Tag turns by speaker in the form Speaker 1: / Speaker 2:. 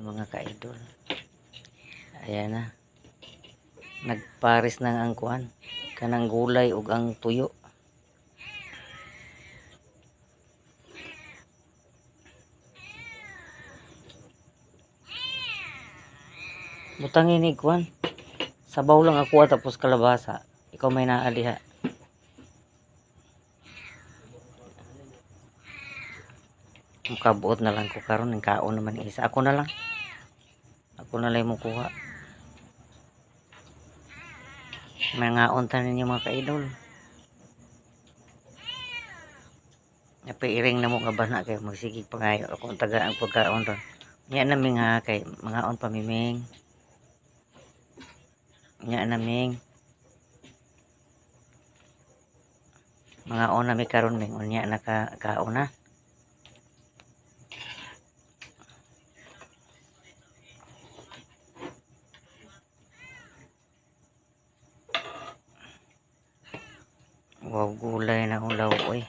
Speaker 1: mga ka-idol. Ayan na. Nagpares na ang kuan. Kanang gulay ug ang tuyo. Butangin ni kuan. Sabaw lang ako tapos kalabasa. Ikaw may naa diha. Makabuot na lang ko karon ng kaon naman isa. Ako na lang mo kuha. Mga untan ninyo mga ka-idol. Napairing na mo nga bana kay magsigig pangayo ako taga ang pagkaon ron. Nya naming ha kay mga on pamiming. Nya naming mga on nami karon ming unya nakakaon na. Wow, gulay na ulaw oy.